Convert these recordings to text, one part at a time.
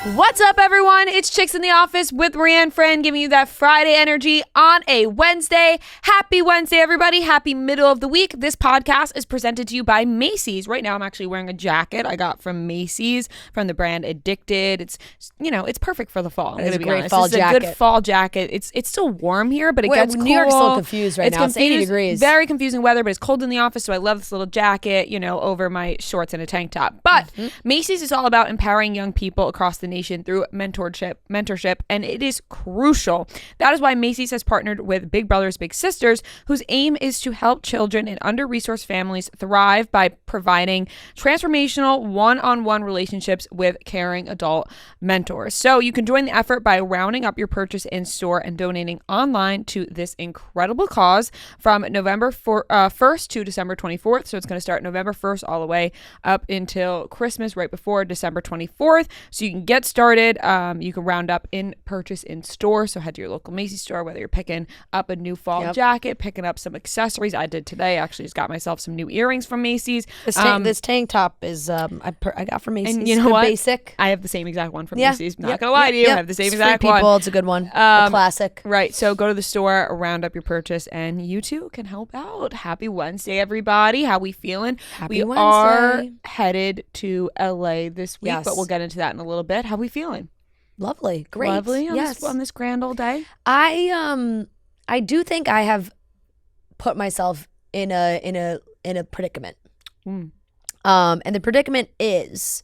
What's up, everyone? It's Chicks in the Office with Brianna Friend, giving you that Friday energy on a Wednesday. Happy Wednesday, everybody. Happy middle of the week. This podcast is presented to you by Macy's. Right now, I'm actually wearing a jacket I got from Macy's from the brand Addicted. It's, it's perfect for the fall. It's a great fall jacket. It's a good fall jacket. It's still warm here, but it gets cool. New York's still confused right now. It's 80 degrees. Very confusing weather, but it's cold in the office, so I love this little jacket, over my shorts and a tank top. But Macy's is all about empowering young people across the nation through mentorship, and it is crucial. That is why Macy's has partnered with Big Brothers Big Sisters, whose aim is to help children in under-resourced families thrive by providing transformational one-on-one relationships with caring adult mentors. So you can join the effort by rounding up your purchase in store and donating online to this incredible cause from November 1st to December 24th. So it's going to start November 1st all the way up until Christmas, right before December 24th. So you can get started. You can round up in purchase in store. So head to your local Macy's store, whether you're picking up a new fall jacket, picking up some accessories. I did today. I actually just got myself some new earrings from Macy's. This tank top is I got from Macy's. And you know what? Basic. I have the same exact one from Macy's. Not gonna lie to you. I have the same exact people, one. It's a good one. A classic. Right. So go to the store, round up your purchase, and you too can help out. Happy Wednesday, everybody. How we feeling? Happy Wednesday. Are headed to LA this week, Yes. but we'll get into that in a little bit. How we feeling? Lovely. Great. Lovely Yes. on this grand old day. I do think I have put myself in a predicament. And the predicament is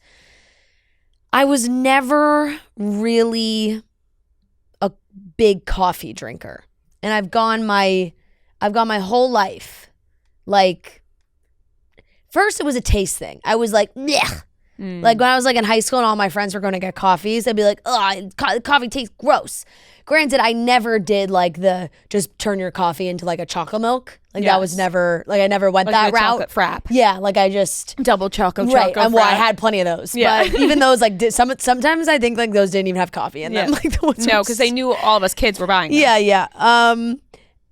I was never really a big coffee drinker. And I've gone my whole life. Like, first it was a taste thing. I was like, blech. Like when I was like in high school and all my friends were going to get coffees, I'd be like, oh, coffee tastes gross. Granted, I never did like the just turn your coffee into like a chocolate milk. Like that was never, like I never went like that route. Chocolate frap. Yeah, like I just. Double chocolate Right, and well, I frap. had plenty of those. Yeah. But even those like, sometimes I think like those didn't even have coffee in them. Like the ones No, because they knew all of us kids were buying them. Yeah.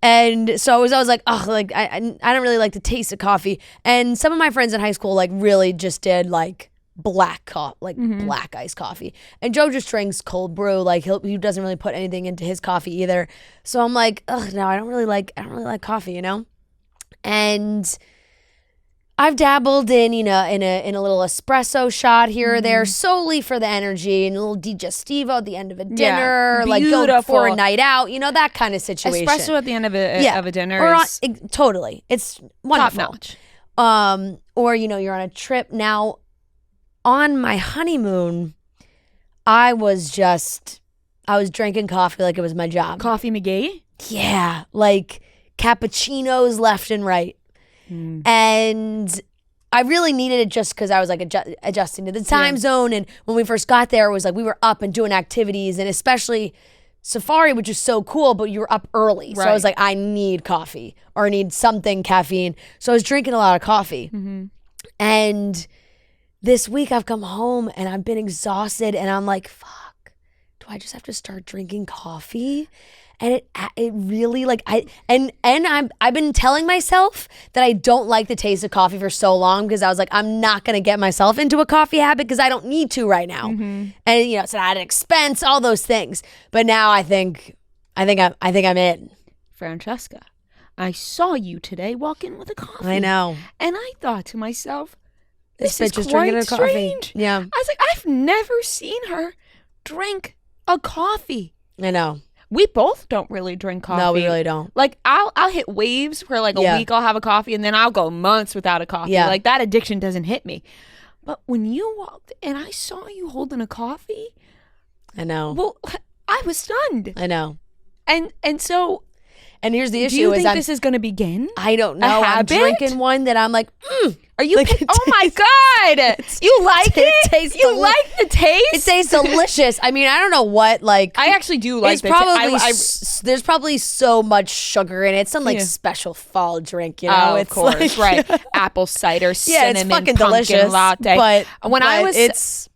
And so I was like, oh, like I don't really like the taste of coffee. And some of my friends in high school like really just did like black iced coffee. And Joe just drinks cold brew. Like he doesn't really put anything into his coffee either. So I'm like, ugh, no, I don't really like coffee, And I've dabbled in, in a little espresso shot here or there, solely for the energy, and a little digestivo at the end of a dinner, like go for a night out, that kind of situation. Espresso at the end of a dinner or is totally, it's wonderful. Top notch. Or you're on a trip. Now, on my honeymoon, I was drinking coffee like it was my job. Coffee McGee? Yeah, like cappuccinos left and right. And I really needed it just because I was like adjusting to the time zone. And when we first got there, it was like we were up and doing activities, and especially Safari, which is so cool, but you were up early. Right. So I was like, I need coffee or I need something caffeine. So I was drinking a lot of coffee. And this week I've come home and I've been exhausted, and I'm like, fuck, do I just have to start drinking coffee? And it really like I've been telling myself that I don't like the taste of coffee for so long, because I was like, I'm not gonna get myself into a coffee habit because I don't need to right now. And it's at an expense, all those things. But now I think I'm in. Francesca, I saw you today walk in with a coffee. I know. And I thought to myself, this is bitch is quite drinking a coffee. Strange. Yeah. I was like, I've never seen her drink a coffee. I know. We both don't really drink coffee. No, we really don't. Like I'll hit waves for like a week. I'll have a coffee, and then I'll go months without a coffee. Yeah. Like that addiction doesn't hit me. But when you walked and I saw you holding a coffee, I know. Well, I was stunned. I know. And so. And here's the issue: do you think this is going to begin? I don't know. I'm drinking one that I'm like, Are you? Like oh my god! You like it? Tastes you like the taste? It tastes delicious. I mean, I don't know what like. I actually do like the taste. There's probably so much sugar in it. It's some like special fall drink, Oh, it's of course, like, right? Apple cider, cinnamon, it's fucking pumpkin delicious. latte. But when I was,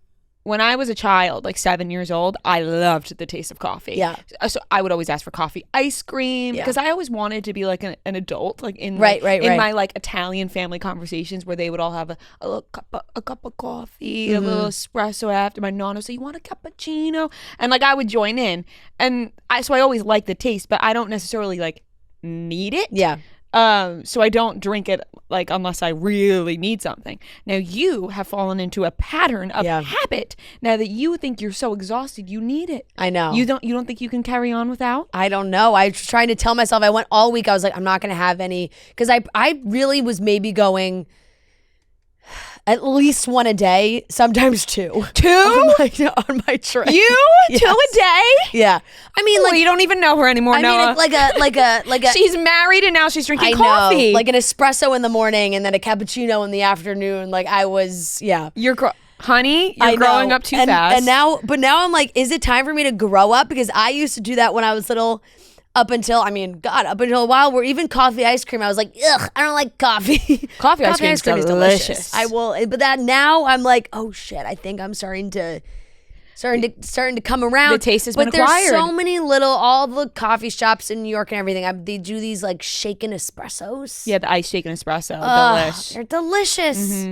when I was a child, like 7 years old, I loved the taste of coffee. Yeah. So I would always ask for coffee ice cream because I always wanted to be like an adult, like in my like Italian family conversations where they would all have a little cup of coffee, a little espresso after. My nonna would say, "You want a cappuccino?" And like I would join in, and so I always liked the taste, but I don't necessarily like need it. Yeah. So I don't drink it like unless I really need something. Now you have fallen into a pattern of habit. Now that you think you're so exhausted, you need it. I know. You don't think you can carry on without? I don't know. I was trying to tell myself, I went all week. I was like, I'm not going to have any, because I really was maybe going at least one a day, sometimes two. On my trip. You? Yes. 2 a day? Yeah. I mean, like, you don't even know her anymore, Noah. Mean, like a. She's married and now she's drinking know, coffee. like an espresso in the morning and then a cappuccino in the afternoon. Like I was, Honey, you're growing up too fast. And now I'm like, is it time for me to grow up? Because I used to do that when I was little. Up until a while, where even coffee ice cream, I was like, ugh, I don't like coffee. Coffee ice cream is delicious. I will, but that now I'm like, oh shit, I think I'm starting to come around. The taste has been acquired. But there's so many all the coffee shops in New York and everything. They do these like shaken espressos. Yeah, the ice shaken espresso. Delish. They're delicious.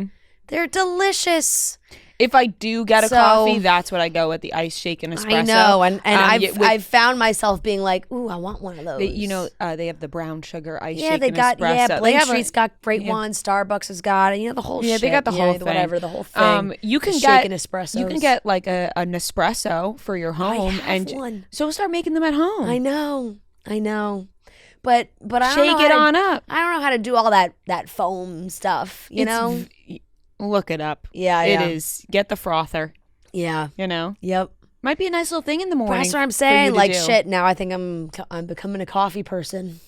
They're delicious. If I do get a coffee, that's what I go with, the ice shaken espresso. I know, and I've found myself being like, ooh, I want one of those. They have the brown sugar ice shaken espresso. Yeah, Blake Street's got great ones. Starbucks has got it. The whole shit. Yeah, they got the whole thing. Whatever, the whole thing. You can get shaken espressos. You can get like an espresso for your home. I have one. So start making them at home. I know. But I don't know shake it on up. I don't know how to do all that foam stuff, you know? Look it up. Yeah. It is. Get the frother. Yeah. Yep. Might be a nice little thing in the morning. That's what I'm saying. Like shit. Now I think I'm becoming a coffee person.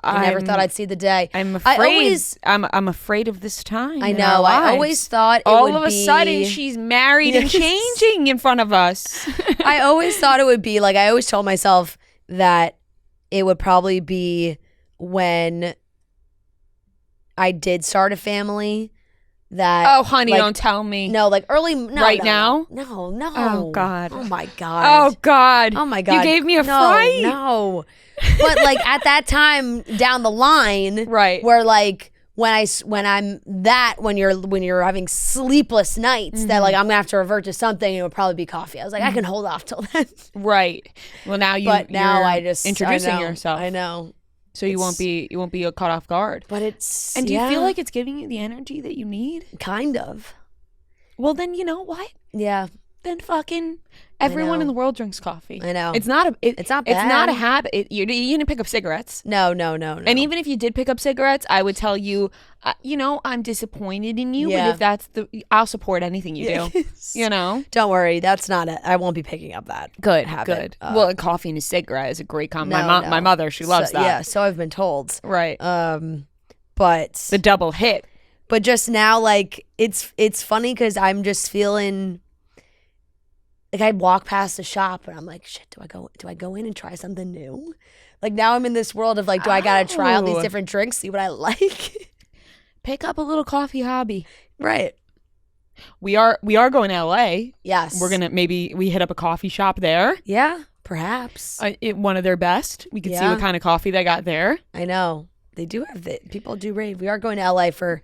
I never thought I'd see the day. I'm afraid. I'm afraid of this time. I know. I always thought all of a sudden she's married and changing in front of us. I always thought it would be like, I always told myself that it would probably be when I did start a family. That oh honey, don't tell me. No, like early now? No. Oh God. Oh my God. Oh my God. You gave me a fright. No. But like at that time down the line, right? Where like when you're having sleepless nights, that like I'm gonna have to revert to something, it would probably be coffee. I was like, I can hold off till then. Right. Well, now I just introducing yourself. I know. So you won't be caught off guard. But it's do you feel like it's giving you the energy that you need? Kind of. Well, then you know what? Yeah. Then fucking everyone in the world drinks coffee. I know. It's not bad. It's not a habit. You didn't pick up cigarettes. No. And even if you did pick up cigarettes, I would tell you, I'm disappointed in you. Yeah. But if I'll support anything you do. Don't worry. That's not it. I won't be picking up that. Good. Habit. Well, coffee and a cigarette is a great combo. My mother, she loves that. Yeah. So I've been told. Right. But the double hit. But just now, like it's funny because I'm just feeling. Like I'd walk past the shop and I'm like, shit, do I go in and try something new? Like now I'm in this world of like, do I gotta try all these different drinks, see what I like? Pick up a little coffee hobby. Right. We are going to LA. Yes. We're gonna we hit up a coffee shop there. Yeah, perhaps. One of their best. We could see what kind of coffee they got there. I know. They do have people do rave. We are going to LA for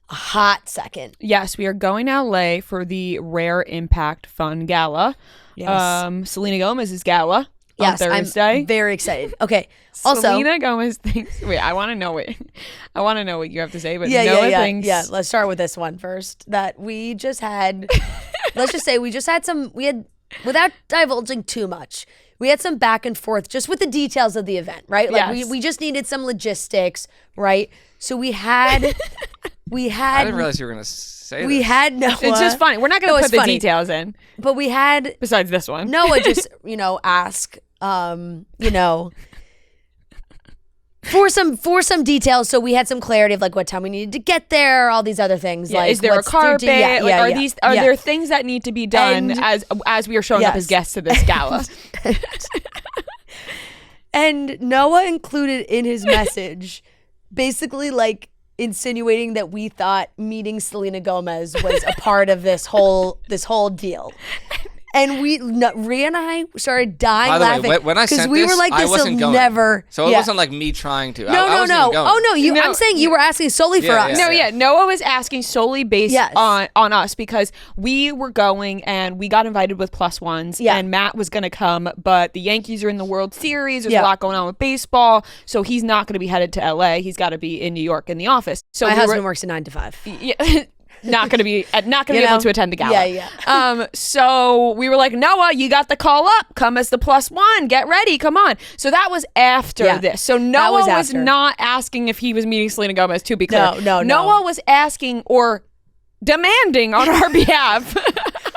a hot second. Yes, we are going to LA for the Rare Impact Fun Gala. Yes. Selena Gomez's gala on Thursday. I'm very excited. Okay. Also, Selena Gomez thinks. Wait, I want to know what you have to say. But Noah thinks. Yeah. Let's start with this one first. That we just had. Let's just say we had without divulging too much. We had some back and forth just with the details of the event, right? Like we just needed some logistics, right? So we had. I didn't realize you were going to say we this. had Noah. It's just funny. We're not going to put the details in. But we had. Besides this one. Noah just, ask, for some details. So we had some clarity of like what time we needed to get there, all these other things. Yeah, like, is there a carpet? Are there things that need to be done as we are showing up as guests to this gala? And Noah included in his message basically like insinuating that we thought meeting Selena Gomez was a part of this whole deal. And Rhea and I started dying laughing. When I sent we this, were like, I this wasn't will going. never. So it wasn't like me trying to. No. I wasn't even going. Oh no, I'm saying you were asking solely for us. Noah was asking solely based on us because we were going and we got invited with plus ones and Matt was going to come, but the Yankees are in the World Series. There's a lot going on with baseball, so he's not going to be headed to LA. He's got to be in New York in the office. So my husband works a 9 to 5. Yeah. Not gonna be able to attend the gala. Yeah. So we were like, Noah, you got the call up. Come as the plus one. Get ready. Come on. So that was after this. So Noah was not asking if he was meeting Selena Gomez, to be clear. No. Noah was asking or demanding on our behalf.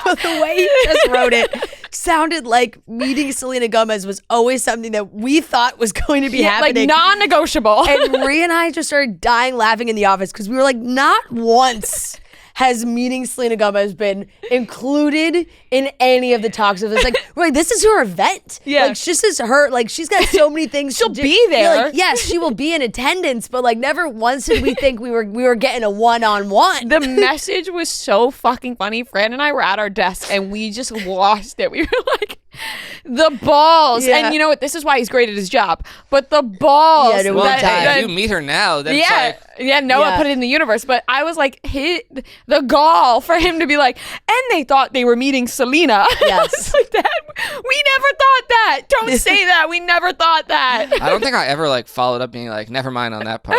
But the way he just wrote it sounded like meeting Selena Gomez was always something that we thought was going to be happening. Like non-negotiable. And Rhea and I just started dying laughing in the office because we were like, not once has meeting Selena Gomez been included in any of the talks of this. Like, we're like, this is her event. Yeah. Like, this is her, like, she's got so many things She'll to do. be there. Like, yes, she will be in attendance, but like never once did we think we were getting a one-on-one. The message was so fucking funny. Fran and I were at our desk and we just lost it. We were like, the balls. Yeah. And you know what? This is why he's great at his job. But the balls. Yeah, If you meet her now, then it's like... Noah put it in the universe. But I was like, hit the gall for him to be like, and they thought they were meeting Selena. Yes. Like that. We never thought that. Don't say that. We never thought that. I don't think I ever like followed up being like, never mind on that part.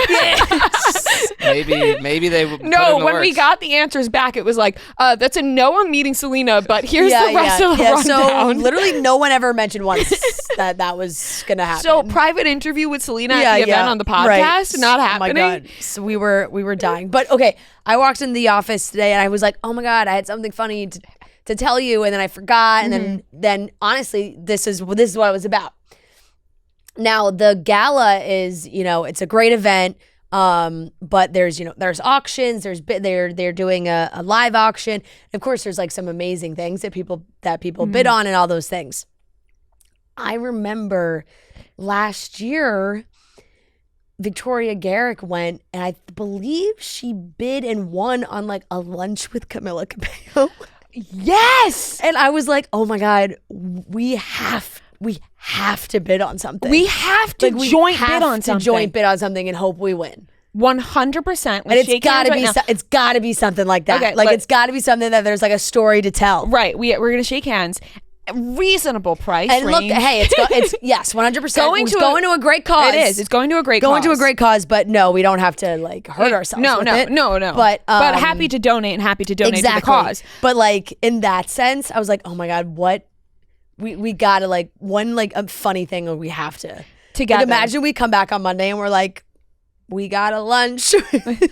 maybe they put No, in the when works. we got the answers back, it was like, that's a Noah meeting Selena, but here's the rest of the rundown. So literally no one ever mentioned once that was gonna happen. So private interview with Selena at the event on the podcast, not happening. Oh my God. So we were dying. But okay, I walked into the office today and I was like, oh my God, I had something funny to tell you, and then I forgot, and then honestly, this is what it was about. Now the gala is, it's a great event. But there's auctions, they're doing a live auction. Of course, there's like some amazing things that people bid on and all those things. I remember last year, Victoria Garrick went, and I believe she bid and won on like a lunch with Camila Cabello. Yes. And I was like, oh my God, we have to bid on something. We have to joint bid on something and hope we win. 100%. And it's got to be something like that. Okay, it's got to be something that there's like a story to tell. Right. We're going to shake hands. Reasonable price and range. Look, hey, it's yes, 100%. Going to a great cause. It is. It's going to a great cause. Going to a great cause, but no, we don't have to like hurt ourselves. No. But happy to donate and happy to donate to the cause. But like in that sense, I was like, oh my God, what we gotta like one like a funny thing we have to together. Like, imagine we come back on Monday and we're like, we got a lunch.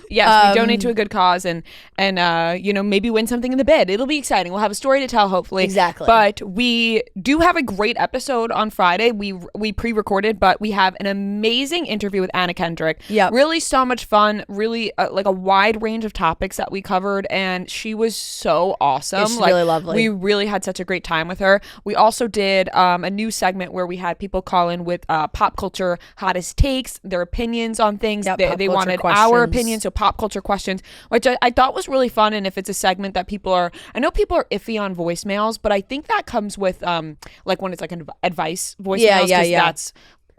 Yes, we donate to a good cause and maybe win something in the bid. It'll be exciting. We'll have a story to tell, hopefully. Exactly. But we do have a great episode on Friday. We pre-recorded, but we have an amazing interview with Anna Kendrick. Yeah. Really so much fun. Really like a wide range of topics that we covered, and she was so awesome. Yeah, she's really lovely. We really had such a great time with her. We also did a new segment where we had people call in with pop culture hottest takes, their opinions on things. Yep, they wanted our opinion, so pop culture questions, which I thought was really fun. And if it's a segment that I know people are iffy on voicemails, but I think that comes with like when it's like an advice voicemails. Yeah. That's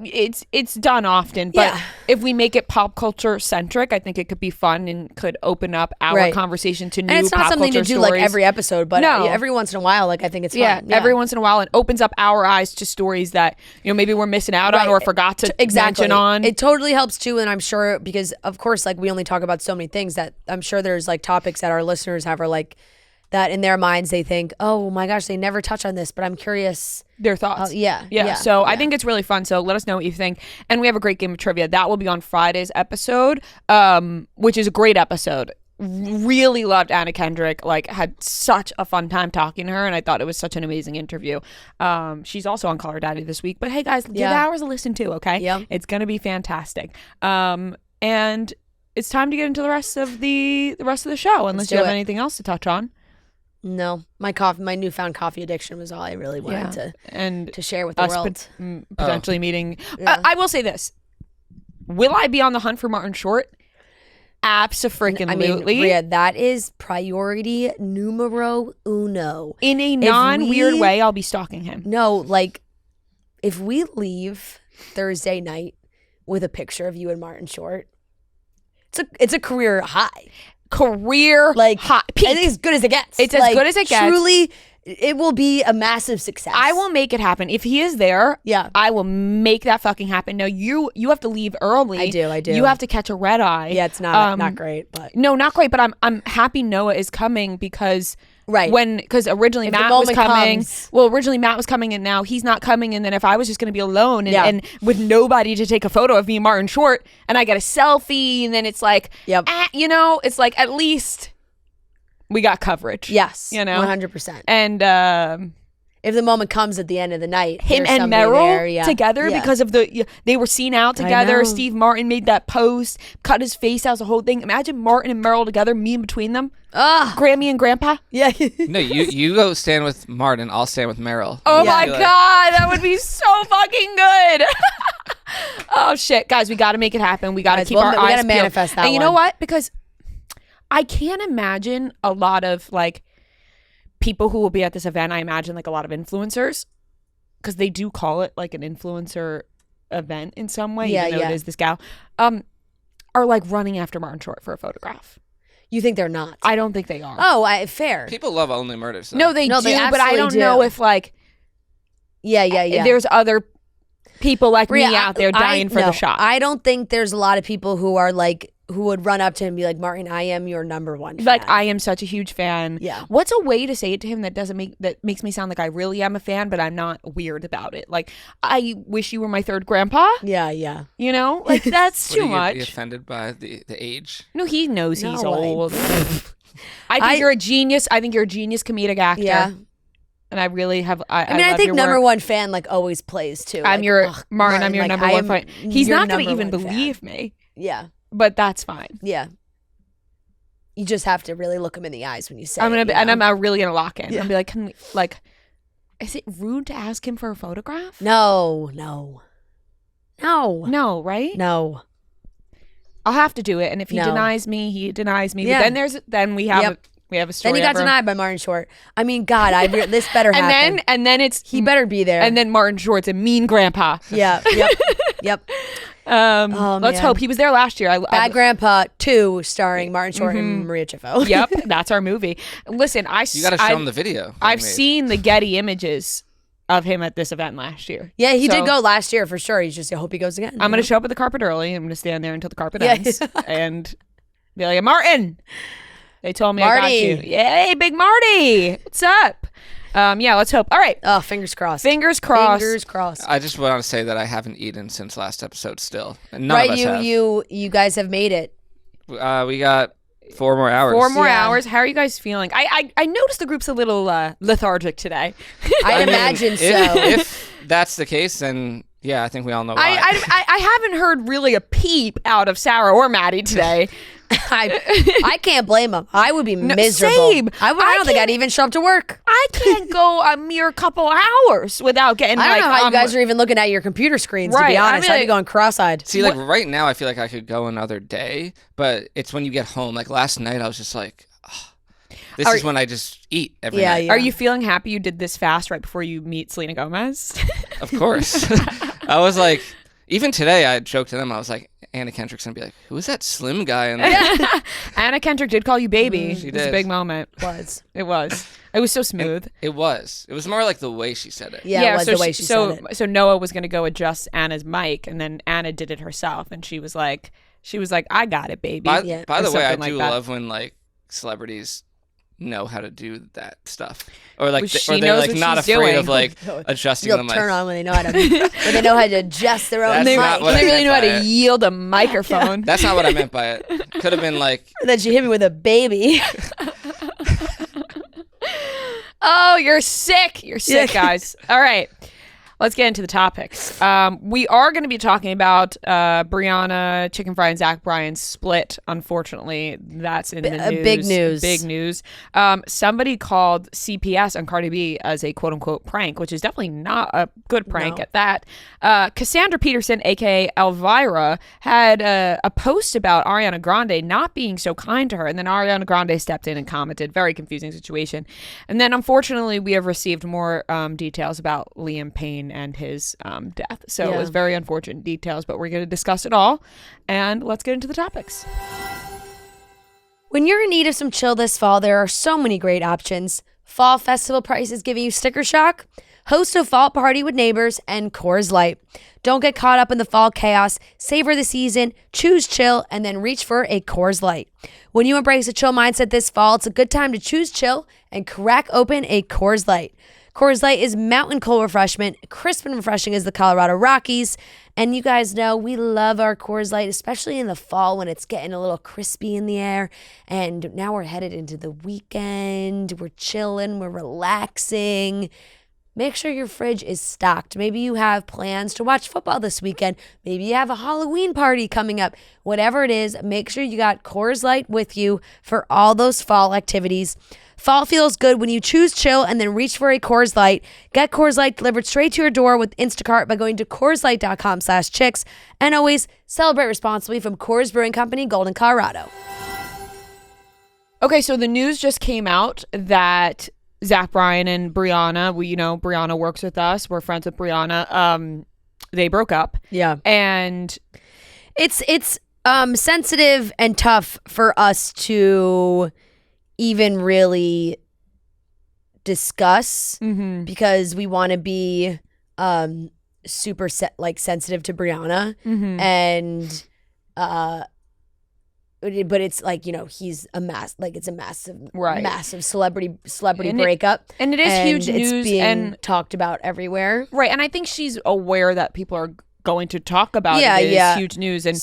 it's done often, but if we make it pop culture centric, I think it could be fun and could open up our conversation to new. And it's not pop something to do stories. like every episode, but every once in a while, like I think it's fun. Yeah, every once in a while, it opens up our eyes to stories that maybe we're missing out on or forgot to mention on. It totally helps too, and I'm sure because of course, like we only talk about so many things that I'm sure there's like topics that our listeners have are like that in their minds they think, oh my gosh, they never touch on this, but I'm curious. Their thoughts. So I think it's really fun. So let us know what you think. And we have a great game of trivia. That will be on Friday's episode, which is a great episode. Really loved Anna Kendrick. Like had such a fun time talking to her, and I thought it was such an amazing interview. She's also on Call Her Daddy this week. But hey guys, give ours a listen too, okay? Yeah. It's gonna be fantastic. And it's time to get into the rest of the show, unless you have anything else to touch on. No, my newfound coffee addiction was all I really wanted to share with the world. Potentially meeting. I will say this: will I be on the hunt for Martin Short? Abso-freaking-lutely. I mean, Rhea, that is priority numero uno. In a non-weird way, I'll be stalking him. No, like, if we leave Thursday night with a picture of you and Martin Short, it's a career high. Career like high. Peak. I think as good as it gets. It's as good as it gets. Truly, it will be a massive success. I will make it happen. If he is there, yeah, I will make that fucking happen. No, you have to leave early. I do. You have to catch a red eye. Yeah, it's not great, but no, not great. But I'm happy Noah is coming because because originally if Matt was coming. Well, originally Matt was coming, and now he's not coming. And then if I was just going to be alone and with nobody to take a photo of me and Martin Short, and I get a selfie, and then it's like, it's like at least we got coverage. Yes, 100%. And if the moment comes at the end of the night, him and Meryl together because of they were seen out together. Steve Martin made that post, cut his face out, the whole thing. Imagine Martin and Meryl together, me in between them. Grammy and Grandpa. Yeah. No, you go stand with Martin. I'll stand with Meryl. Oh my God, that would be so fucking good. Oh shit, guys, we got to make it happen. We got to keep our eyes peeled. We got to manifest that. And you know what? Because I can't imagine a lot of like people who will be at this event. I imagine like a lot of influencers, because they do call it like an influencer event in some way. Even though it is this gal, are like running after Martin Short for a photograph. You think they're not? I don't think they are. Oh, fair. People love Only Murders. Though. No, they do, but I don't know if like, there's other people like me out there dying for the shot. I don't think there's a lot of people who are like, who would run up to him and be like, Martin, I am your number one fan. Like, I am such a huge fan. Yeah. What's a way to say it to him that makes me sound like I really am a fan, but I'm not weird about it? Like, I wish you were my third grandpa. Yeah. You know? Like, that's too much. Be offended by the age? No, he knows he's old. I think you're a genius. I think you're a genius comedic actor. Yeah. And I really have. I think number one fan like always plays too. I'm like, Martin. I'm your number one fan. He's not going to even believe me. Yeah. But that's fine. Yeah. You just have to really look him in the eyes when you say and I'm really gonna lock in. Yeah. I'll be like, is it rude to ask him for a photograph? No, right? No. I'll have to do it, and if he denies me, he denies me. Yeah. But then we have a story. Then he got denied by Martin Short. I mean, God, this better happen. And then he better be there. And then Martin Short's a mean grandpa. Yeah. Yep. Let's hope he was there last year. Bad Grandpa 2, starring Martin Short and Maria Chifo. Yep, that's our movie. Listen, you got to show him the video. I've seen the Getty images of him at this event last year. Yeah, he did go last year for sure. I hope he goes again. I'm going to show up at the carpet early. I'm going to stand there until the carpet ends and be like, Martin. They told me I got you. Yay, big Marty. What's up? Let's hope. All right. Oh, fingers crossed. Fingers crossed. I just want to say that I haven't etten since last episode still. None of us have. You guys have made it. We got 4 more hours. 4 more hours. How are you guys feeling? I noticed the group's a little lethargic today. I imagine so. If that's the case, then I think we all know why. I haven't heard really a peep out of Sarah or Maddie today. I can't blame them. I would be miserable. Same. I don't think I'd even show up to work. I can't go a mere couple hours without getting. I don't know how you guys are even looking at your computer screens. To be honest, I'd be going cross-eyed. See, like right now, I feel like I could go another day, but it's when you get home. Like last night, I was just like, this is when I just eat every night. Are you feeling happy you did this fast right before you meet Selena Gomez? Of course. I was like, even today, I joked to them. I was like, Anna Kendrick's gonna be like, who is that slim guy in there? Anna Kendrick did call you baby. She it was did. a big moment. It was. It was so smooth. It was more like the way she said it. Yeah, it was the way she said it. So Noah was gonna go adjust Anna's mic, and then Anna did it herself, and she was like, I got it, baby. By the way, I do love when like celebrities know how to do that stuff, or like they're like not afraid of like adjusting the mic. Turn on when they know how to when they know how to adjust their own mic. They really know how to yield a microphone. That's not what I meant by it. Could have been like. And then she hit me with a baby. Oh, you're sick. You're sick, guys. All right. Let's get into the topics. We are going to be talking about Brianna, Chicken Fry, and Zach Bryan's split. Unfortunately, that's in the news. Big news. Somebody called CPS on Cardi B as a quote-unquote prank, which is definitely not a good prank at that. Cassandra Peterson, a.k.a. Elvira, had a post about Ariana Grande not being so kind to her, and then Ariana Grande stepped in and commented. Very confusing situation. And then, unfortunately, we have received more details about Liam Payne and his death. So it was very unfortunate details, but we're going to discuss it all. And let's get into the topics. When you're in need of some chill this fall, there are so many great options. Fall festival prices giving you sticker shock? Host a fall party with neighbors and Coors Light. Don't get caught up in the fall chaos. Savor the season, choose chill, and then reach for a Coors Light. When you embrace a chill mindset this fall, it's a good time to choose chill and crack open a Coors Light. Coors Light is mountain cold refreshment, crisp and refreshing as the Colorado Rockies. And you guys know we love our Coors Light, especially in the fall when it's getting a little crispy in the air. And now we're headed into the weekend. We're chilling, we're relaxing. Make sure your fridge is stocked. Maybe you have plans to watch football this weekend. Maybe you have a Halloween party coming up. Whatever it is, make sure you got Coors Light with you for all those fall activities. Fall feels good when you choose chill and then reach for a Coors Light. Get Coors Light delivered straight to your door with Instacart by going to CoorsLight.com/chicks. And always celebrate responsibly from Coors Brewing Company, Golden, Colorado. Okay, so the news just came out that Zach Bryan and Brianna, Brianna works with us. We're friends with Brianna. They broke up. Yeah. And it's sensitive and tough for us to even really discuss because we want to be super sensitive to Brianna and but it's like, he's it's a massive celebrity breakup, and it is huge news, it's being and talked about everywhere, right? And I think she's aware that people are going to talk about it. It's huge news. And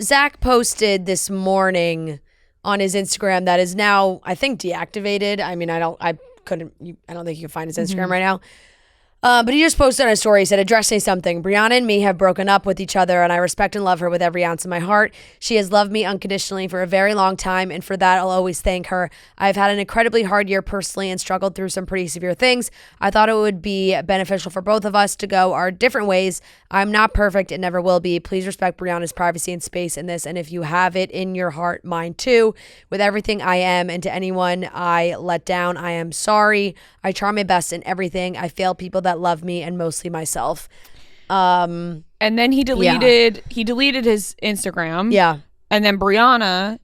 Zach posted this morning on his Instagram that is now, I think, deactivated. I mean, I don't think you can find his Instagram right now. But he just posted on a story, he said, addressing something. Brianna and me have broken up with each other, and I respect and love her with every ounce of my heart. She has loved me unconditionally for a very long time, and for that, I'll always thank her. I've had an incredibly hard year personally and struggled through some pretty severe things. I thought it would be beneficial for both of us to go our different ways. I'm not perfect and never will be. Please respect Brianna's privacy and space in this, and if you have it in your heart, mine too. With everything I am, and to anyone I let down, I am sorry. I try my best in everything. I fail people that love me and mostly myself. And then he deleted his Instagram. Yeah. And then Brianna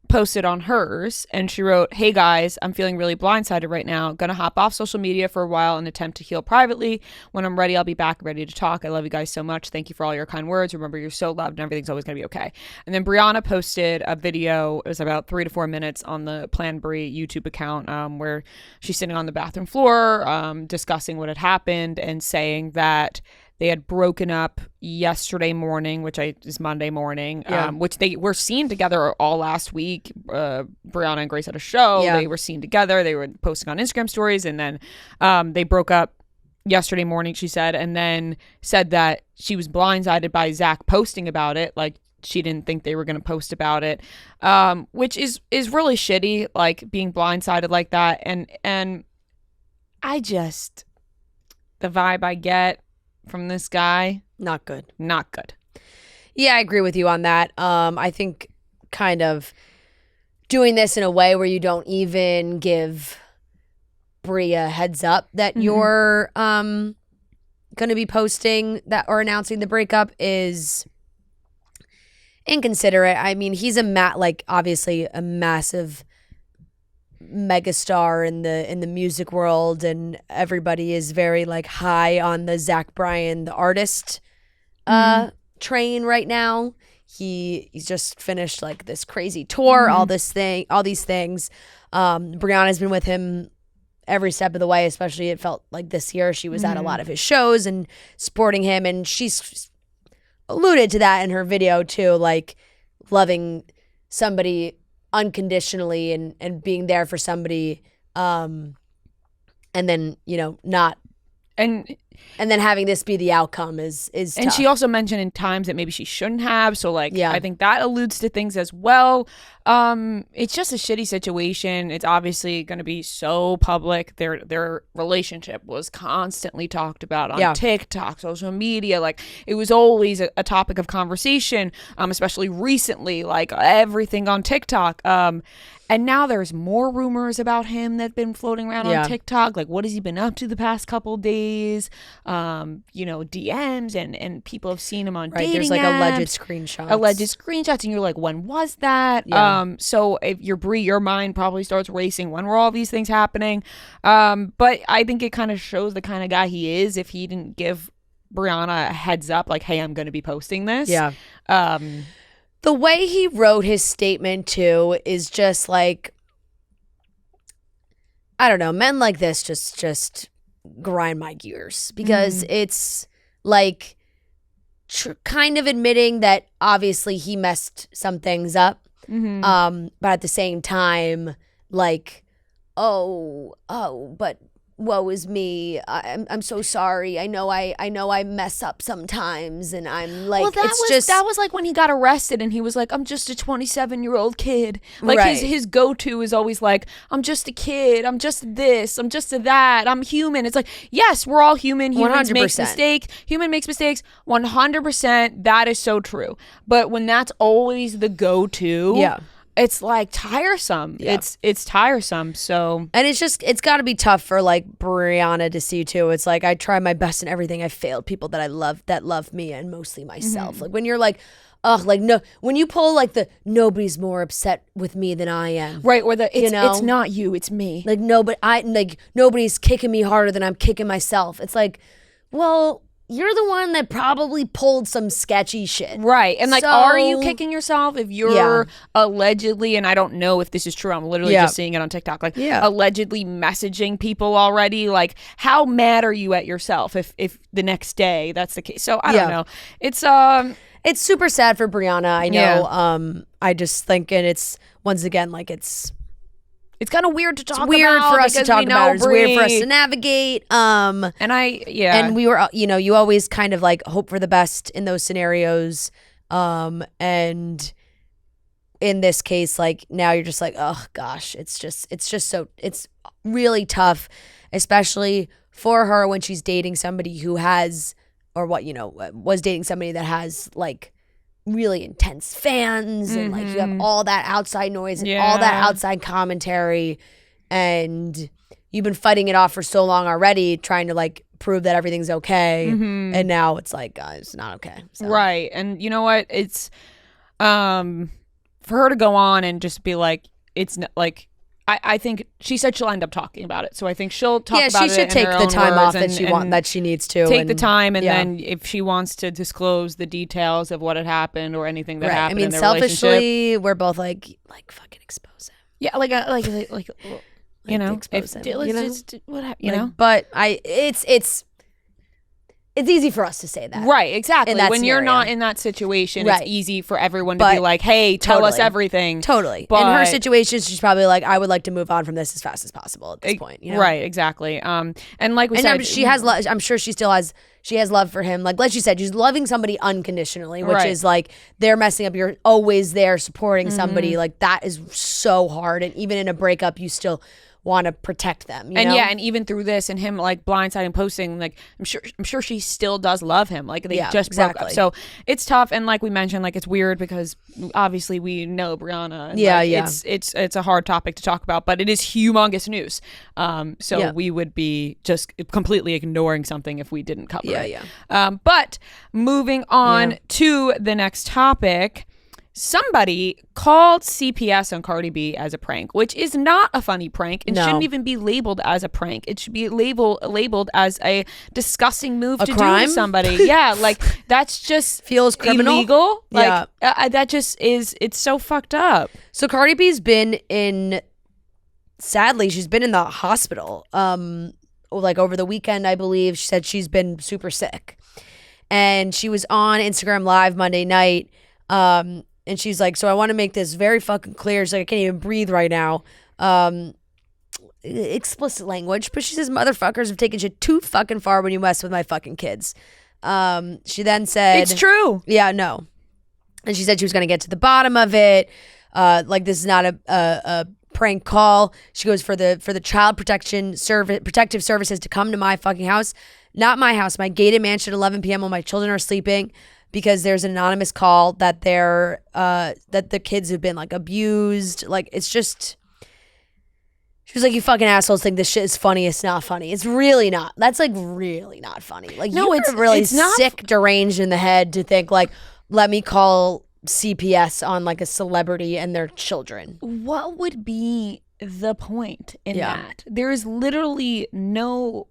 posted on hers and she wrote, "Hey guys, I'm feeling really blindsided right now. Gonna hop off social media for a while and attempt to heal privately. When I'm ready, I'll be back ready to talk. I love you guys so much. Thank you for all your kind words. Remember, you're so loved and everything's always gonna be okay." And then Brianna posted a video. It was about 3 to 4 minutes on the Plan Brie YouTube account where she's sitting on the bathroom floor discussing what had happened and saying that they had broken up yesterday morning, which is Monday morning, which they were seen together all last week. Brianna and Grace had a show. Yeah. They were seen together. They were posting on Instagram stories. And then they broke up yesterday morning, she said, and then said that she was blindsided by Zach posting about it. Like, she didn't think they were going to post about it, which is really shitty, like being blindsided like that. And I just, the vibe I get from this guy, not good. Yeah, I agree with you on that. I think kind of doing this in a way where you don't even give Brie a heads up that you're going to be posting that or announcing the breakup is inconsiderate. I mean, he's obviously a massive megastar in the music world, and everybody is very high on the Zach Bryan, the artist train right now. He's just finished this crazy tour, all these things. Brianna's been with him every step of the way, especially it felt like this year she was at a lot of his shows and supporting him, and she's alluded to that in her video too, loving somebody unconditionally and being there for somebody, and then not And then having this be the outcome is and tough. she also mentioned in times that maybe she shouldn't have. So I think that alludes to things as well. It's just a shitty situation. It's obviously going to be so public. Their relationship was constantly talked about on TikTok, social media. Like it was always a topic of conversation, especially recently, like everything on TikTok. And now there's more rumors about him that have been floating around on TikTok. Like, what has he been up to the past couple days? DMs and people have seen him on dating There's like apps, alleged screenshots, and you're like, when was that? So if you're Brie, your mind probably starts racing. When were all these things happening? But I think it kind of shows the kind of guy he is. If he didn't give Brianna a heads up, like, hey, I'm going to be posting this. The way he wrote his statement, too, is just like, I don't know, men like this just grind my gears because it's like kind of admitting that obviously he messed some things up, but at the same time, like, but woe is me. I'm so sorry. I know I mess up sometimes, and I'm like, that was like when he got arrested, and he was like, I'm just a 27-year-old kid. Like his go-to is always like, I'm just a kid. I'm just this. I'm just that. I'm human. It's like, yes, we're all human. Humans 100%. Make mistakes. Human makes mistakes. 100%. That is so true. But when that's always the go-to, it's like tiresome. It's tiresome. So, and it's got to be tough for like Brianna to see too. It's like, I try my best in everything. I failed people that I love, that love me, and mostly myself. Like when you're like, like no, when you pull like the nobody's more upset with me than I am. Right, or it's not you, it's me. Like nobody's kicking me harder than I'm kicking myself. It's like, well, you're the one that probably pulled some sketchy shit. Right. And like, are you kicking yourself if you're allegedly, and I don't know if this is true, I'm literally just seeing it on TikTok, like allegedly messaging people already. Like, how mad are you at yourself if the next day that's the case? So I don't know. It's super sad for Brianna. I know. I just think, and it's once again, like it's kind of weird to talk about. It's weird for us to talk about. It's weird for us to navigate. And we were, you always kind of like hope for the best in those scenarios. And in this case, like now you're just like, oh gosh, it's really tough, especially for her when she's dating somebody who has, or was dating somebody that has like really intense fans, and like you have all that outside noise and all that outside commentary, and you've been fighting it off for so long already, trying to like prove that everything's okay, and now it's like it's not okay. So. Right. And you know what, it's for her to go on and just be like, it's not like, I think she said she'll end up talking about it. So I think she'll talk about it. Yeah, she should take the time off that she needs to. Take the time, and then if she wants to disclose the details of what had happened or anything that happened in their selfishly, we're both like fucking expose him. Yeah, like expose him. But it's easy for us to say that. Right, exactly. When you're not in that situation, it's easy for everyone to be like, hey, tell us everything. Totally. But in her situation, she's probably like, I would like to move on from this as fast as possible at this point. Right, exactly. And like we said, she has I'm sure she still has, she has love for him. Like she said, she's loving somebody unconditionally, which is like, they're messing up, you're always there supporting somebody. Like that is so hard. And even in a breakup, you still want to protect them, you know? And even through this and him like blindsiding posting, like I'm sure she still does love him. Like they just broke up. So it's tough, and like we mentioned, like it's weird because obviously we know Brianna. And it's a hard topic to talk about, but it is humongous news. So we would be just completely ignoring something if we didn't cover it. But moving on to the next topic. Somebody called CPS on Cardi B as a prank, which is not a funny prank and shouldn't even be labeled as a prank. It should be labeled as a disgusting move to crime? Do to somebody. Yeah, like that's just feels criminal, illegal. Like that just is. It's so fucked up. So Cardi B's sadly, she's been in the hospital. Like over the weekend, I believe. She said she's been super sick, and she was on Instagram Live Monday night. And she's like, so I want to make this very fucking clear. She's like, I can't even breathe right now. explicit language, but she says motherfuckers have taken shit too fucking far when you mess with my fucking kids. She then said, it's true. Yeah, no. And she said she was going to get to the bottom of it. Like, this is not a prank call. She goes, for the child protective services to come to my fucking house, not my house, my gated mansion at 11 p.m. while my children are sleeping, because there's an anonymous call that that the kids have been like abused. Like, it's just, she was like, you fucking assholes think this shit is funny. It's not funny. It's really not. That's like really not funny. Like, no, it's really sick, deranged in the head to think like, let me call CPS on like a celebrity and their children. What would be the point in that? There is literally no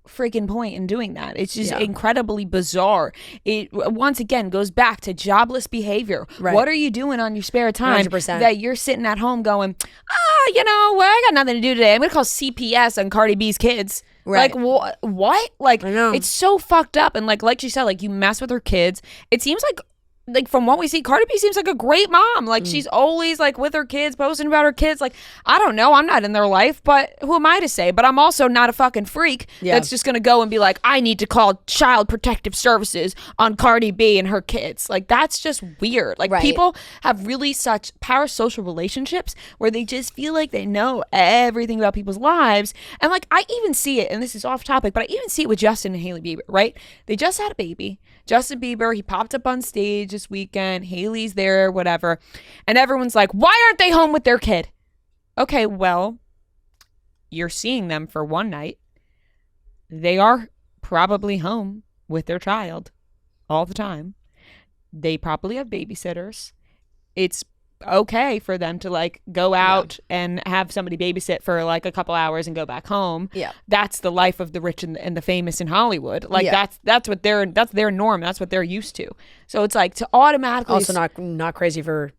freaking point in doing that. It's just incredibly bizarre. It once again goes back to jobless behavior. Right. What are you doing on your spare time 100%. That you're sitting at home going, I got nothing to do today. I'm gonna call CPS on Cardi B's kids. Right. Like what? Like, I know. It's so fucked up. And like you said, like, you mess with her kids. It seems like from what we see, Cardi B seems like a great mom. Like, she's always like with her kids, posting about her kids. Like, I don't know, I'm not in their life, but who am I to say? But I'm also not a fucking freak that's just gonna go and be like, I need to call child protective services on Cardi B and her kids. Like, that's just weird. Like, people have really such parasocial relationships where they just feel like they know everything about people's lives. And like, I even see it, and this is off topic, but I even see it with Justin and Hailey Bieber, right? They just had a baby. Justin Bieber, he popped up on stage this weekend. Hailey's there, whatever. And everyone's like, why aren't they home with their kid? Okay, well, you're seeing them for one night. They are probably home with their child all the time. They probably have babysitters. It's okay for them to like go out and have somebody babysit for like a couple hours and go back home. Yeah, that's the life of the rich and the famous in Hollywood. Like, that's what that's their norm. That's what they're used to. So it's like to automatically also not crazy for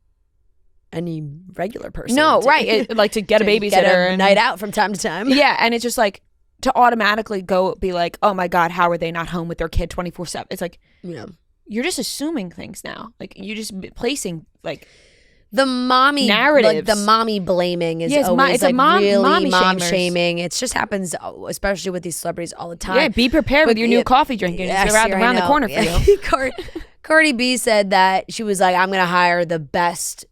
any regular person. No, right? Like to get a babysitter, get a night out from time to time. Yeah, and it's just like to automatically go be like, oh my God, how are they not home with their kid 24/7? It's like, you're just assuming things now. Like, you're just placing like. The mommy narratives, like the mommy blaming is always like really mom shaming. It just happens, especially with these celebrities, all the time. Yeah, be prepared with your new coffee drinking. It's around the corner for you. Cardi B said that she was like, I'm gonna hire the best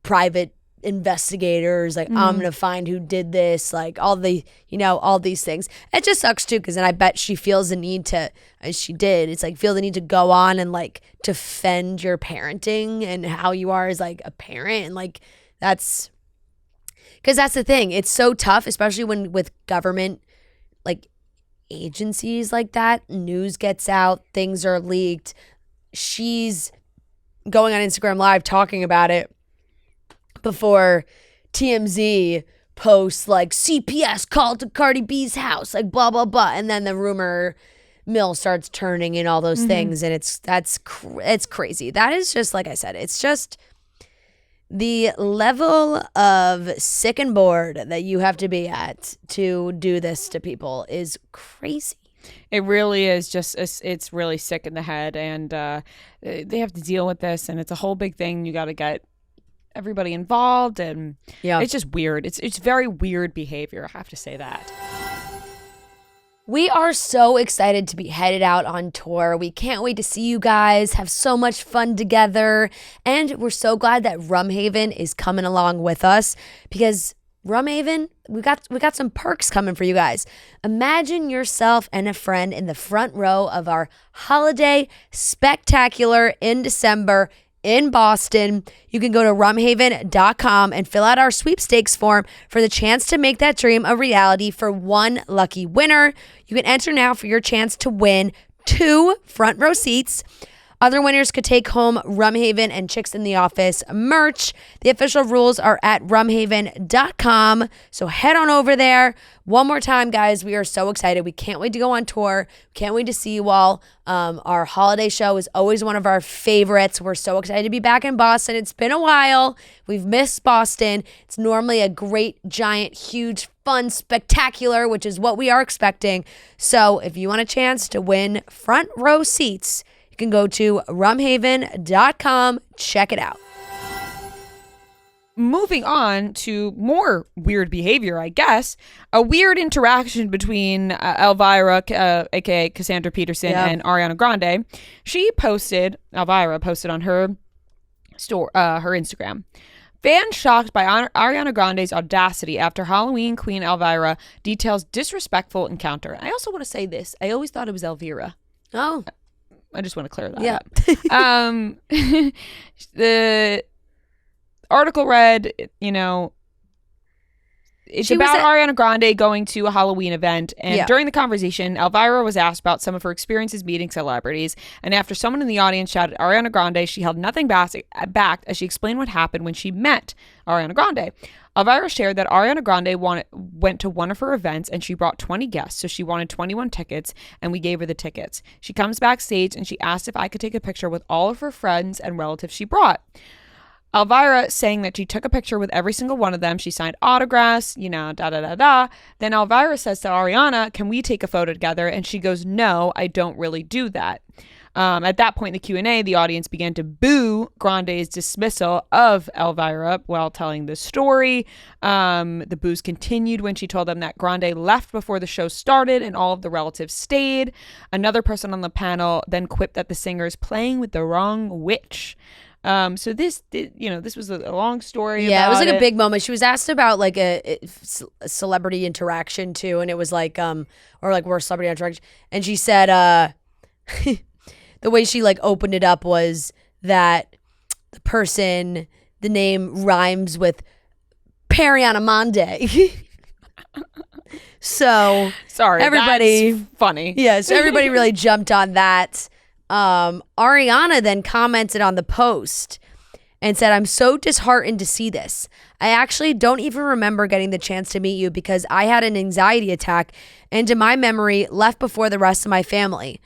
private investigators. Like, I'm gonna find who did this. Like, all these things. It just sucks too, because then I bet she feels the need to, as she did, it's like feel the need to go on and like defend your parenting and how you are as like a parent. And like, that's because that's the thing. It's so tough, especially when with government like agencies like that, news gets out, things are leaked. She's going on Instagram Live talking about it before TMZ posts like CPS called to Cardi B's house, like blah blah blah, and then the rumor mill starts turning and all those things, and it's crazy. That is just, like I said, it's just the level of sick and bored that you have to be at to do this to people is crazy. It really is just, it's really sick in the head, and they have to deal with this, and it's a whole big thing. You got to get everybody involved, and it's just weird. It's very weird behavior, I have to say that. We are so excited to be headed out on tour. We can't wait to see you guys, have so much fun together, and we're so glad that Rumhaven is coming along with us, because Rumhaven, we got some perks coming for you guys. Imagine yourself and a friend in the front row of our holiday spectacular in December in Boston. You can go to rumhaven.com and fill out our sweepstakes form for the chance to make that dream a reality for one lucky winner. You can enter now for your chance to win 2 front row seats. Other winners could take home Rumhaven and Chicks in the Office merch. The official rules are at rumhaven.com. So head on over there. One more time, guys, we are so excited. We can't wait to go on tour. Can't wait to see you all. Our holiday show is always one of our favorites. We're so excited to be back in Boston. It's been a while. We've missed Boston. It's normally a great, giant, huge, fun, spectacular, which is what we are expecting. So if you want a chance to win front row seats, you can go to rumhaven.com. Check it out. moving on to more weird behavior, I guess. A weird interaction between Elvira, aka Cassandra Peterson, and Ariana Grande. Elvira posted on her her Instagram. Fans shocked by Ariana Grande's audacity after Halloween queen Elvira details disrespectful encounter. I also want to say this. I always thought it was Elvira. Oh. I just want to clear that up. The article read, it's about Ariana Grande going to a Halloween event, and during the conversation, Elvira was asked about some of her experiences meeting celebrities, and after someone in the audience shouted Ariana Grande, she held nothing back as she explained what happened when she met Ariana Grande. Elvira shared that Ariana Grande went to one of her events and she brought 20 guests, so she wanted 21 tickets, and we gave her the tickets. She comes backstage and she asked if I could take a picture with all of her friends and relatives she brought. Elvira saying that she took a picture with every single one of them. She signed autographs, da-da-da-da. Then Elvira says to Ariana, can we take a photo together? And she goes, no, I don't really do that. At that point in the Q&A, the audience began to boo Grande's dismissal of Elvira while telling the story. The boos continued when she told them that Grande left before the show started and all of the relatives stayed. Another person on the panel then quipped that the singer is playing with the wrong witch. So this was a long story. Yeah, it was like a big moment. She was asked about like a celebrity interaction too, and it was like or like worst celebrity interaction, and she said the way she like opened it up was that the name rhymes with Ariana Grande. So sorry, everybody, that's funny. Yeah, so everybody really jumped on that. Ariana then commented on the post and said, I'm so disheartened to see this. I actually don't even remember getting the chance to meet you because I had an anxiety attack and to my memory left before the rest of my family.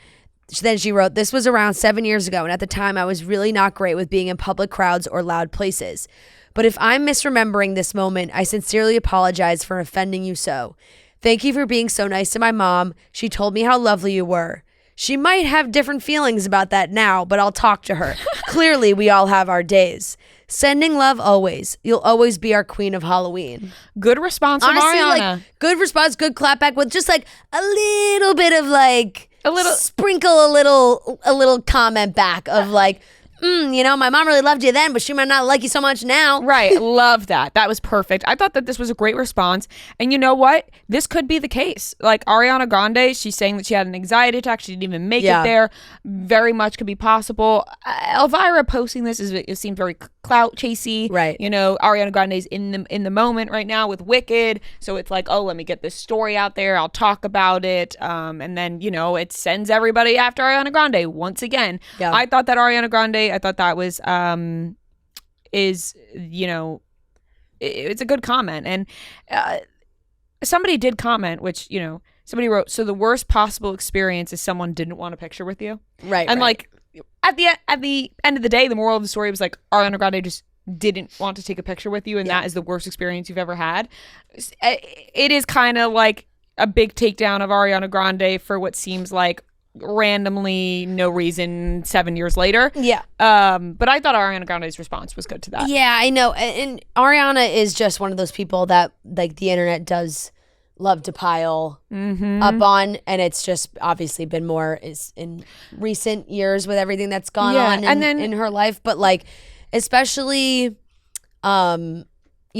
Then she wrote, this was around 7 years ago and at the time I was really not great with being in public crowds or loud places. But if I'm misremembering this moment, I sincerely apologize for offending you so. Thank you for being so nice to my mom. She told me how lovely you were. She might have different feelings about that now, but I'll talk to her. Clearly, we all have our days. Sending love always. You'll always be our queen of Halloween. Good response from Honestly, Ariana. like, good response, good clapback with just like a little bit of like sprinkle a little comment back of like, my mom really loved you then, but she might not like you so much now. Right. Love that. That was perfect. I thought that this was a great response. And you know what? This could be the case. Like Ariana Grande, she's saying that she had an anxiety attack. She didn't even make it there. Very much could be possible. Elvira posting this it seemed very clout chasey. Right. Ariana Grande's in the moment right now with Wicked. So it's like, oh, let me get this story out there. I'll talk about it. And then, it sends everybody after Ariana Grande once again. Yeah. I thought that Ariana Grande, I thought that was it's a good comment. And somebody did comment, which somebody wrote, so the worst possible experience is someone didn't want a picture with you, right? And like at the end of the day, the moral of the story was like Ariana Grande just didn't want to take a picture with you, and that is the worst experience you've ever had. It is kind of like a big takedown of Ariana Grande for what seems like randomly no reason 7 years later. Yeah. But I thought Ariana Grande's response was good to that. Yeah, I know. And Ariana is just one of those people that like the internet does love to pile up on, and it's just obviously been more in recent years with everything that's gone on in her life. But like, especially, in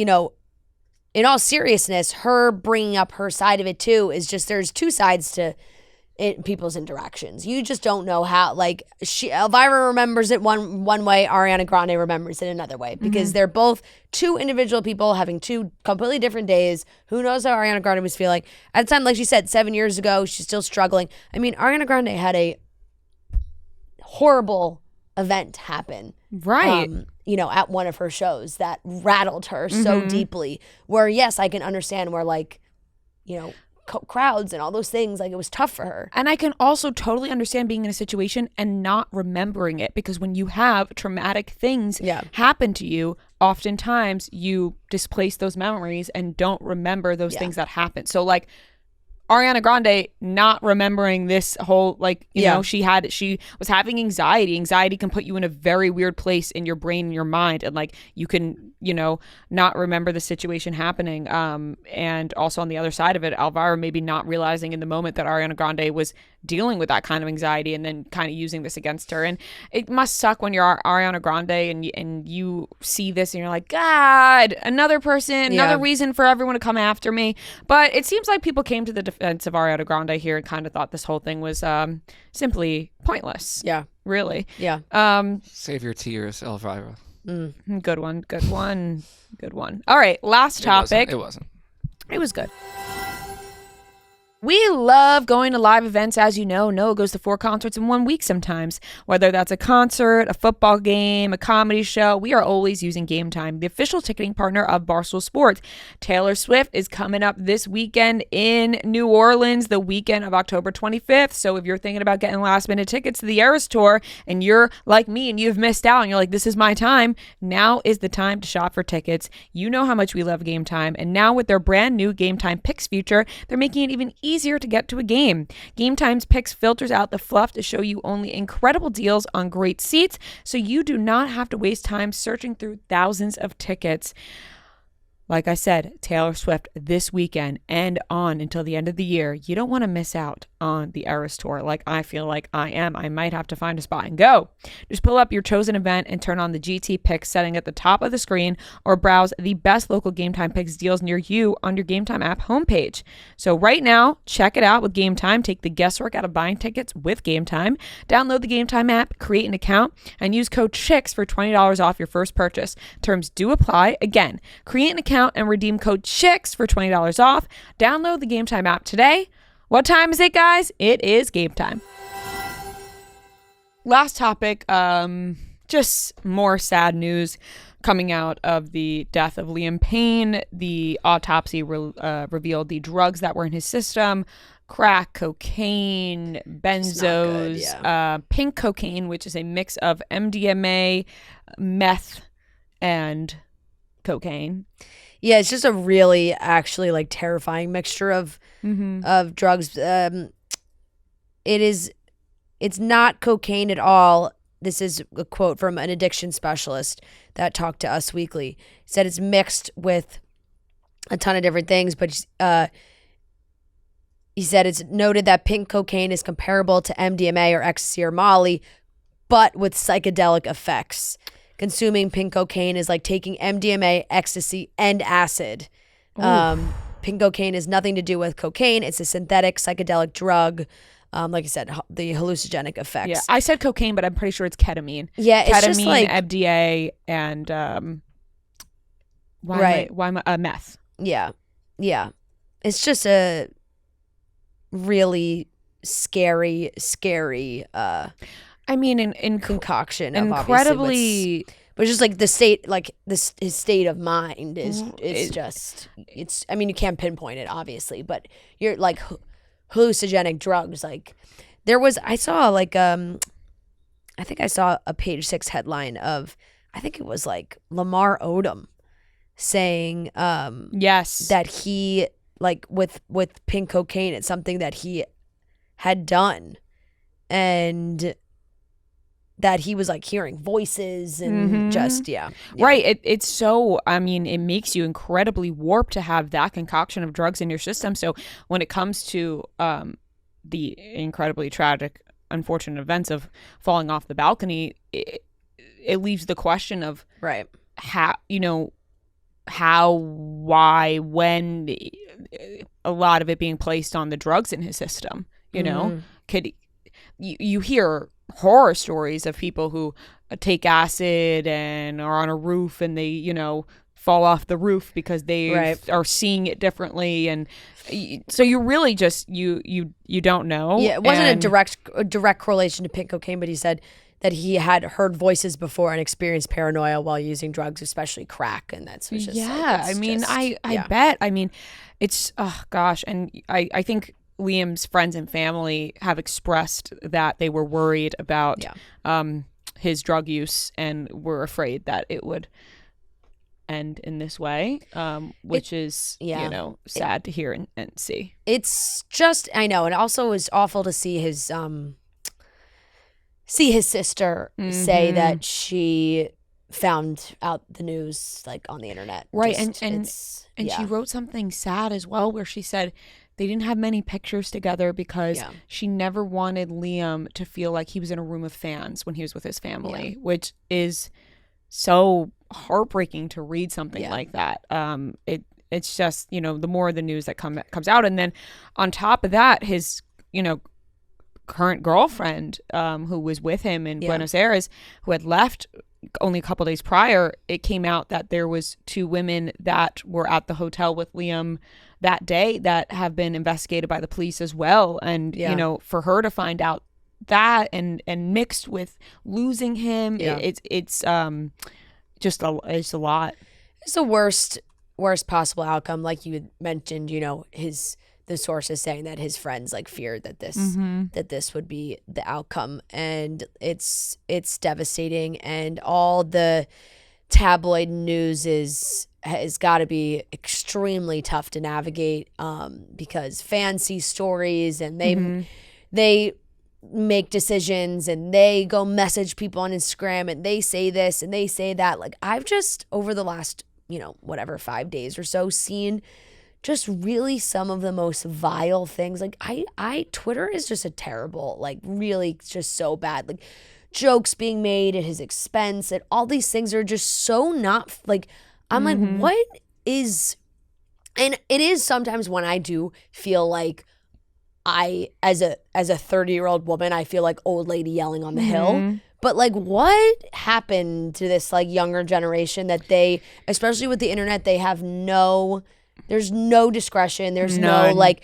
all seriousness, her bringing up her side of it too is just there's two sides to people's interactions. You just don't know how, like, Elvira remembers it one way, Ariana Grande remembers it another way, because they're both two individual people having two completely different days. Who knows how Ariana Grande was feeling at the time? Like she said, 7 years ago, she's still struggling. I mean, Ariana Grande had a horrible event happen, right? At one of her shows that rattled her so deeply, where yes, I can understand where, like, crowds and all those things, like, it was tough for her. And I can also totally understand being in a situation and not remembering it, because when you have traumatic things happen to you, oftentimes you displace those memories and don't remember those things that happened. So like, Ariana Grande not remembering this whole, like, you know, she was having anxiety. Anxiety can put you in a very weird place in your brain and your mind, and like you can, you know, not remember the situation happening. And also on the other side of it, Elvira maybe not realizing in the moment that Ariana Grande was dealing with that kind of anxiety and then kind of using this against her. And it must suck when you're Ariana Grande and you see this and you're like, God, another person, another reason for everyone to come after me. But it seems like people came to the defense of Ariana Grande here and kind of thought this whole thing was simply pointless. Yeah. Really. Yeah. Save your tears, Elvira. Good one. All right, last topic. It wasn't. It was good. We love going to live events, as you know. Noah goes to 4 concerts in 1 week sometimes. Whether that's a concert, a football game, a comedy show, we are always using Game Time, the official ticketing partner of Barstool Sports. Taylor Swift is coming up this weekend in New Orleans, the weekend of October 25th. So if you're thinking about getting last-minute tickets to the Eras Tour and you're like me and you've missed out and you're like, this is my time, now is the time to shop for tickets. You know how much we love Game Time. And now with their brand new Game Time Picks feature, they're making it even easier to get to a game. Game Time's Picks filters out the fluff to show you only incredible deals on great seats, so you do not have to waste time searching through thousands of tickets. Like I said, Taylor Swift this weekend and on until the end of the year. You don't want to miss out on the Eras Tour like I feel like I am. I might have to find a spot and go. Just pull up your chosen event and turn on the GT Picks setting at the top of the screen, or browse the best local Game Time Picks deals near you on your Game Time app homepage. So right now, check it out with Game Time. Take the guesswork out of buying tickets with Game Time. Download the Game Time app, create an account, and use code CHICKS for $20 off your first purchase. Terms do apply. Again, create an account and redeem code CHICKS for $20 off. Download the Game Time app today. What time is it, guys? It is game time. Last topic, just more sad news coming out of the death of Liam Payne. The autopsy revealed the drugs that were in his system: crack, cocaine, benzos, pink cocaine, which is a mix of MDMA, meth, and cocaine. Yeah, it's just a really actually like terrifying mixture of drugs. It's not cocaine at all. This is a quote from an addiction specialist that talked to Us Weekly. He said it's mixed with a ton of different things, but he said it's noted that pink cocaine is comparable to MDMA or ecstasy or Molly, but with psychedelic effects. Consuming pink cocaine is like taking MDMA, ecstasy, and acid. Pink cocaine has nothing to do with cocaine. It's a synthetic psychedelic drug. Like I said, the hallucinogenic effects. Yeah, I said cocaine, but I'm pretty sure it's ketamine. Yeah, it's ketamine, just like MDA, and meth. Yeah. It's just a really scary. I mean, in concoction of incredibly, but just like the state, like his state of mind is it's. I mean, you can't pinpoint it obviously, but you're like hallucinogenic drugs. Like I saw a Page 6 headline of, I think it was like Lamar Odom saying yes, that he like with pink cocaine, it's something that he had done, and that he was like hearing voices and right. It's so, I mean, it makes you incredibly warped to have that concoction of drugs in your system. So when it comes to the incredibly tragic, unfortunate events of falling off the balcony, it leaves the question of how, why, when, a lot of it being placed on the drugs in his system. Could you hear horror stories of people who take acid and are on a roof and they fall off the roof because they are seeing it differently, and so you really just you don't know. Yeah, it wasn't a direct correlation to pink cocaine, but he said that he had heard voices before and experienced paranoia while using drugs, especially crack, and that's just I bet. I mean, it's gosh, and I think Liam's friends and family have expressed that they were worried about his drug use and were afraid that it would end in this way, which is, sad to hear and see. It's just, I know. And also it was awful to see his sister say that she found out the news like on the internet. Right. And she wrote something sad as well, where she said they didn't have many pictures together because she never wanted Liam to feel like he was in a room of fans when he was with his family, which is so heartbreaking to read something like that. It's just, the more of the news that comes out. And then on top of that, his, current girlfriend, who was with him in Buenos Aires, who had left only a couple days prior, it came out that there was 2 women that were at the hotel with Liam that day that have been investigated by the police as well. And, for her to find out that and mixed with losing him, it's just it's a lot. It's the worst possible outcome. Like you had mentioned, the sources saying that his friends like feared that this would be the outcome, and it's devastating. And all the tabloid news has got to be extremely tough to navigate, because fans see stories and they make decisions and they go message people on Instagram and they say this and they say that. Like I've just over the last 5 days or so seen just really some of the most vile things. Like Twitter is just a terrible, like really just so bad. Like jokes being made at his expense and all these things are just so not like, I'm like, what is, and it is sometimes when I do feel like as a 30-year-old woman, I feel like old lady yelling on the hill. But like what happened to this like younger generation that they, especially with the internet, they have there's no discretion. There's no like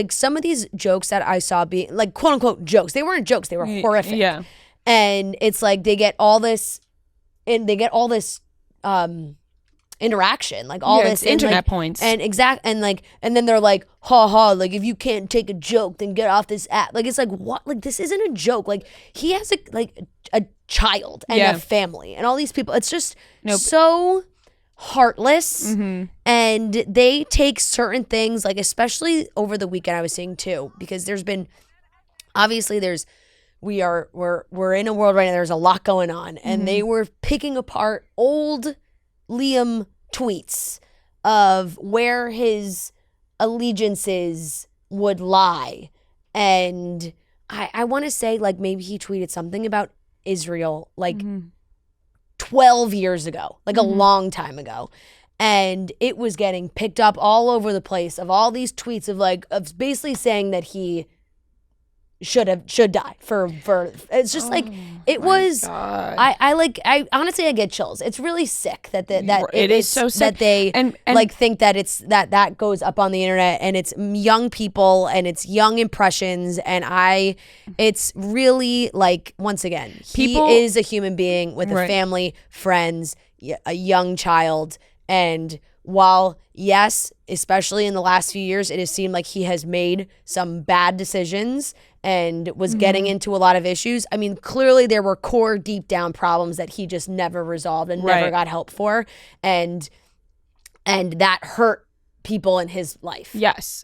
some of these jokes that I saw being like quote unquote jokes. They weren't jokes. They were horrific. Yeah. And it's like they get all this interaction, like all this internet points. And and then they're like, ha ha, like if you can't take a joke, then get off this app. Like it's like what? Like this isn't a joke. Like he has a child and a family and all these people. It's just so heartless. And they take certain things, like especially over the weekend I was seeing too, because there's been obviously we're in a world right now, there's a lot going on, and they were picking apart old Liam tweets of where his allegiances would lie. And I want to say like maybe he tweeted something about Israel like 12 years ago, like a long time ago. And it was getting picked up all over the place of all these tweets of basically saying that he should die for it's just like it was God. I honestly I get chills. It's really sick that it is so sick that they and like think that it's that goes up on the internet, and it's young people and it's young impressions, and it's really like, once again, he is a human being with a family, friends, a young child. And while, yes, especially in the last few years, it has seemed like he has made some bad decisions and was getting into a lot of issues. I mean, clearly there were core deep down problems that he just never resolved and never got help for. And that hurt people in his life. Yes.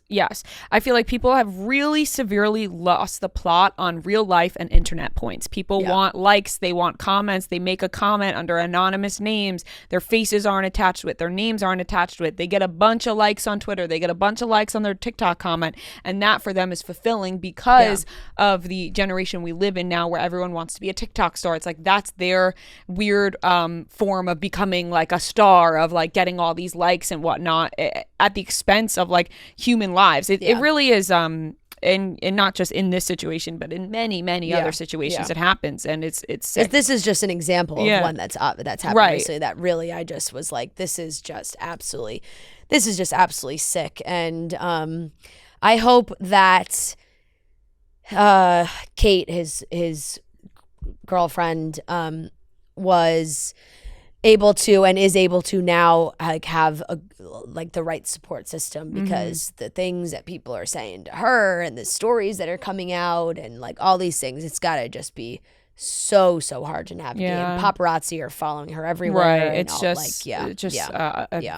I feel like people have really severely lost the plot on real life and internet points. People want likes, they want comments, they make a comment under anonymous names, their faces aren't attached to it, their names aren't attached to it. They get a bunch of likes on Twitter, they get a bunch of likes on their TikTok comment, and that for them is fulfilling because of the generation we live in now, where everyone wants to be a TikTok star. It's like that's their weird form of becoming like a star, of like getting all these likes and whatnot at the expense of like human lives. It really is, and not just in this situation, but in many other situations it happens, and it's sick. This is just an example of one that's happened recently that really I just was like, this is just absolutely sick. And I hope that Kate, his girlfriend, was able to and is able to now like have the right support system, because the things that people are saying to her and the stories that are coming out and like all these things, it's got to just be so hard to navigate. Yeah. And paparazzi are following her everywhere. Right. And It's all, just,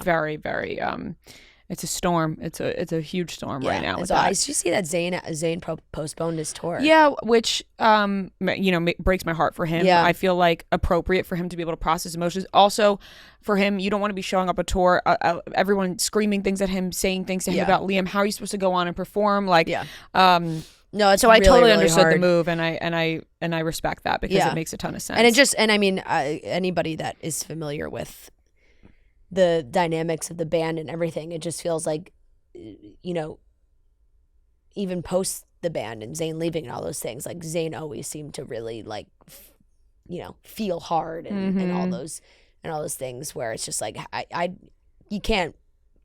very, very, it's a storm. It's a huge storm right now. Did With that. you see that Zayn postponed his tour? Yeah, which breaks my heart for him. Yeah. I feel like appropriate for him to be able to process emotions. Also, for him, you don't want to be showing up a tour, everyone screaming things at him, saying things to him about Liam. How are you supposed to go on and perform? Like, no, it's so really, I totally really understood hard. the move, and I respect that because it makes a ton of sense. And I mean, anybody that is familiar with the dynamics of the band and everything, it just feels like, even post the band and Zayn leaving and all those things, like Zayn always seemed to really like, feel hard and all those things where it's just like you can't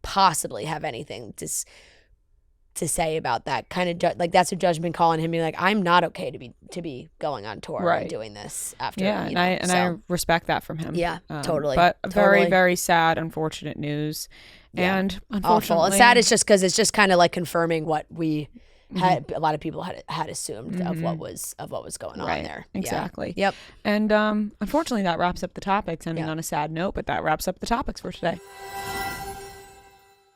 possibly have anything to say about that kind of like that's a judgment call on him being like, I'm not okay to be going on tour and doing this after. I respect that from him. Yeah, totally. But very, very sad, unfortunate news, and unfortunately, awful. And sad is just because it's just kind of like confirming what we had. A lot of people had assumed of what was going on there. Exactly. Yeah. Yep. And unfortunately, that wraps up the topics. Ending on a sad note, but that wraps up the topics for today.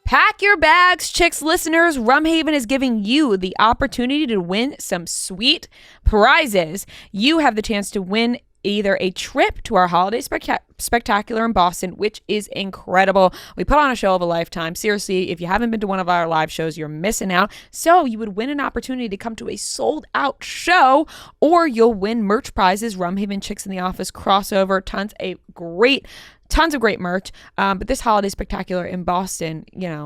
Pack your bags, Chicks listeners. Rumhaven is giving you the opportunity to win some sweet prizes. You have the chance to win either a trip to our holiday spectacular in Boston, which is incredible. We put on a show of a lifetime. Seriously, if you haven't been to one of our live shows, you're missing out. So you would win an opportunity to come to a sold out show, or you'll win merch prizes, Rumhaven Chicks in the Office crossover, tons of great merch. But this holiday spectacular in Boston,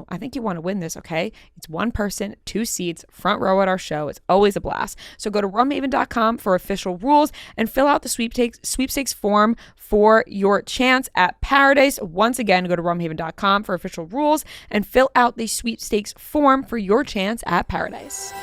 I think you want to win this, okay? It's one person, 2 seats, front row at our show. It's always a blast. So go to rumhaven.com for official rules and fill out the sweepstakes form for your chance at Paradise. Once again, go to rumhaven.com for official rules and fill out the sweepstakes form for your chance at Paradise.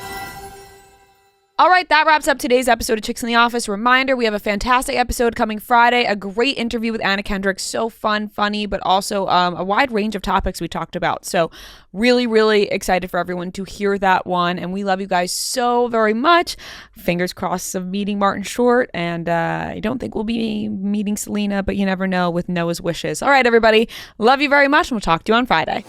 All right, that wraps up today's episode of Chicks in the Office. Reminder, we have a fantastic episode coming Friday, a great interview with Anna Kendrick. So fun, funny, but also a wide range of topics we talked about. So really, really excited for everyone to hear that one. And we love you guys so very much. Fingers crossed of meeting Martin Short. And I don't think we'll be meeting Selena, but you never know with Noah's wishes. All right, everybody. Love you very much, and we'll talk to you on Friday.